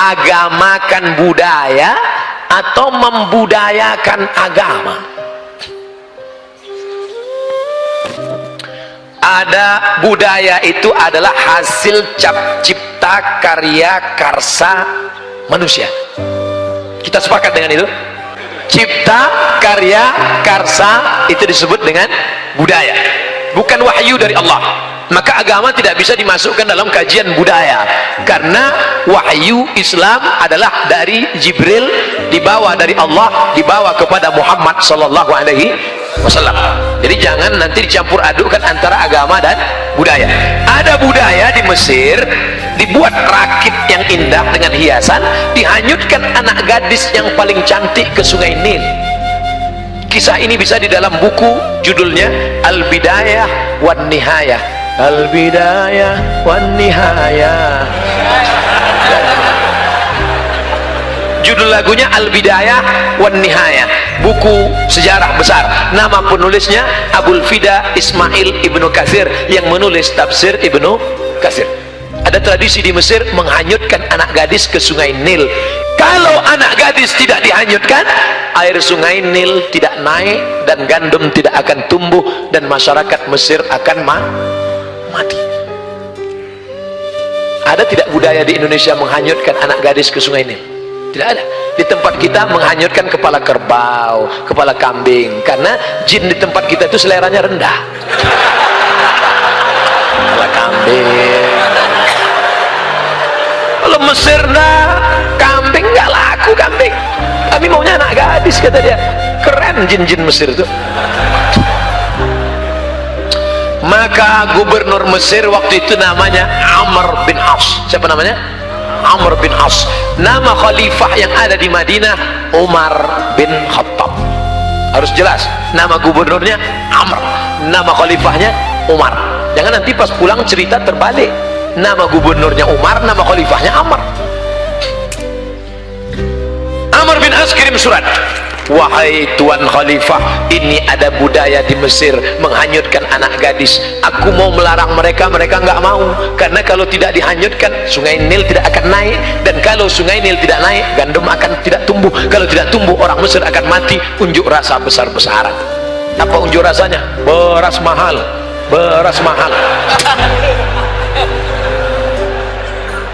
Mengagamakan budaya atau membudayakan agama? Ada budaya itu adalah hasil cipta karya karsa manusia. Kita sepakat dengan itu? Cipta karya karsa itu disebut dengan budaya, bukan wahyu dari Allah. Maka agama tidak bisa dimasukkan dalam kajian budaya, karena wahyu Islam adalah dari Jibril, dibawa dari Allah, dibawa kepada Muhammad sallallahu alaihi wasallam. Jadi jangan nanti dicampur adukkan antara agama dan budaya. Ada budaya di Mesir, dibuat rakit yang indah dengan hiasan, dihanyutkan anak gadis yang paling cantik ke Sungai Nil. Kisah ini bisa di dalam buku judulnya Al-Bidayah wan Nihayah. Al-Bidayah wan Nihayah. Judul lagunya Al-Bidayah wan Nihayah, buku sejarah besar. Nama penulisnya Abul Fida Ismail Ibnu Katsir yang menulis tafsir Ibnu Katsir. Ada tradisi di Mesir menghanyutkan anak gadis ke Sungai Nil. Kalau anak gadis tidak dihanyutkan, air Sungai Nil tidak naik dan gandum tidak akan tumbuh dan masyarakat Mesir akan mati. Ada tidak budaya di Indonesia menghanyutkan anak gadis ke Sungai Nil? Tidak ada. Di tempat kita menghanyutkan kepala kerbau, kepala kambing, karena jin di tempat kita itu seleranya rendah. Kepala kambing. Kalau Mesir kambing nggak laku kambing. Kami maunya anak gadis, kata dia. Keren jin-jin Mesir itu. Maka gubernur Mesir waktu itu namanya Amr bin As. Siapa namanya? Amr bin As. Nama khalifah yang ada di Madinah Umar bin Khattab. Harus jelas, nama gubernurnya Amr, nama khalifahnya Umar. Jangan nanti pas pulang cerita terbalik. Nama gubernurnya Umar, nama khalifahnya Amr. Amr bin As kirim surat, wahai tuan khalifah, ini ada budaya di Mesir menghanyutkan anak gadis. Aku mau melarang mereka, mereka nggak mau, karena kalau tidak dihanyutkan Sungai Nil tidak akan naik, dan kalau Sungai Nil tidak naik gandum akan tidak tumbuh, kalau tidak tumbuh orang Mesir akan mati. Unjuk rasa besar-besaran. Apa unjuk rasanya? Beras mahal, beras mahal.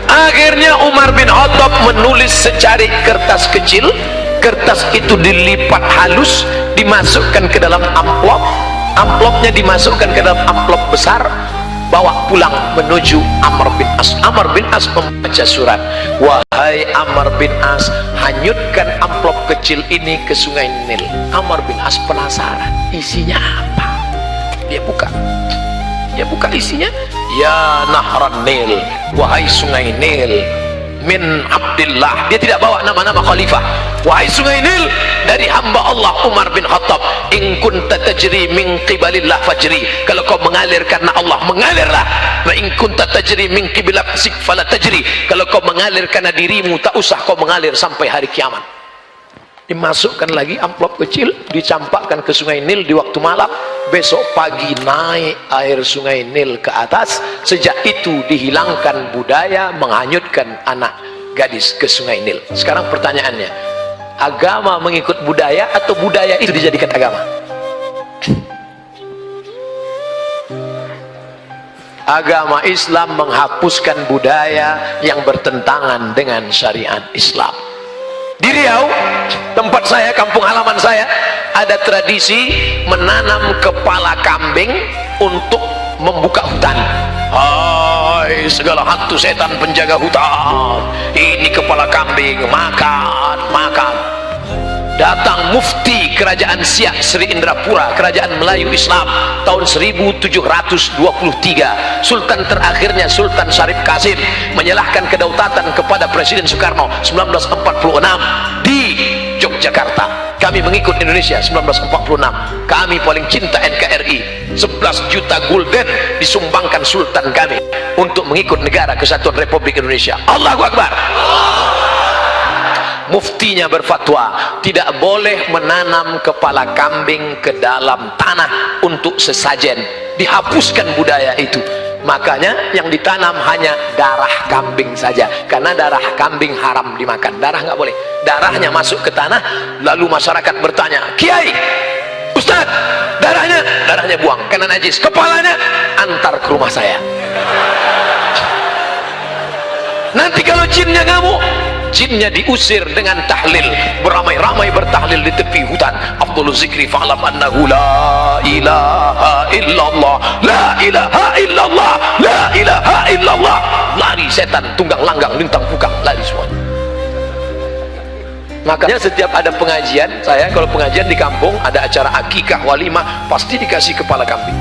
Akhirnya Umar bin Khattab menulis secari kertas kecil. Kertas itu dilipat halus, dimasukkan ke dalam amplop, amplopnya dimasukkan ke dalam amplop besar, bawa pulang menuju Amr bin As. Amr bin As membaca surat, wahai Amr bin As, hanyutkan amplop kecil ini ke Sungai Nil. Amr bin As penasaran, isinya apa? Dia buka isinya, ya Nahran Nil, wahai Sungai Nil, min Abdillah. Dia tidak bawa nama-nama khalifah. Wahai Sungai Nil, dari hamba Allah Umar bin Khattab, in kunta tajri min qibalillah fajri. Kalau kau mengalir karena Allah, mengalirlah. Wa in kunta tajri min qiblat sik fala tajri. Kalau kau mengalir karena dirimu, tak usah kau mengalir sampai hari kiamat. Dimasukkan lagi amplop kecil, dicampakkan ke Sungai Nil di waktu malam. Besok pagi naik air Sungai Nil ke atas. Sejak itu dihilangkan budaya menghanyutkan anak gadis ke Sungai Nil. Sekarang pertanyaannya, agama mengikut budaya atau budaya itu dijadikan agama? Agama Islam menghapuskan budaya yang bertentangan dengan syariat Islam. Di Riau, tempat saya, kampung halaman saya, ada tradisi menanam kepala kambing untuk membuka hutan. Hai segala hantu setan penjaga hutan, ini kepala kambing, makan. Datang mufti kerajaan Siak Sri Indrapura, kerajaan Melayu Islam, tahun 1723. Sultan terakhirnya Sultan Syarif Qasim menyerahkan kedaulatan kepada Presiden Soekarno 1946 di Yogyakarta. Kami mengikut Indonesia 1946. Kami paling cinta NKRI. 11 juta gulden disumbangkan Sultan kami untuk mengikut negara kesatuan Republik Indonesia. Allahu Akbar. Muftinya berfatwa tidak boleh menanam kepala kambing ke dalam tanah untuk sesajen. Dihapuskan budaya itu. Makanya yang ditanam hanya darah kambing saja, karena darah kambing haram dimakan, darah nggak boleh. Darahnya masuk ke tanah, lalu masyarakat bertanya, Kiai, Ustadz, darahnya buang karena najis, kepalanya antar ke rumah saya. Nanti kalau jinnya ngamuk, jinnya diusir dengan tahlil, beramai-ramai bertahlil di tepi hutan. Afdhalu zikri fa'lam annahu la ilaha illallah, la ilaha illallah, la ilaha illallah. Lari setan, tunggang langgang, lintang pukang, lari semua. Makanya setiap ada pengajian, saya kalau pengajian di kampung ada acara akikah, walimah, pasti dikasih kepala kambing.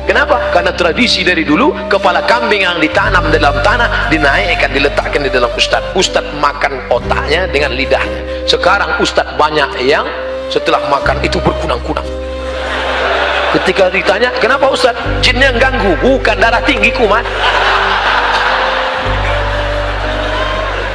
Kenapa? Karena tradisi dari dulu kepala kambing yang ditanam dalam tanah dinaikkan, diletakkan di dalam ustadz. Ustadz makan otaknya dengan lidahnya. Sekarang ustadz banyak yang setelah makan itu berkunang-kunang. Ketika ditanya, kenapa ustadz? Jinnya ganggu. Bukan, darah tinggi kumat.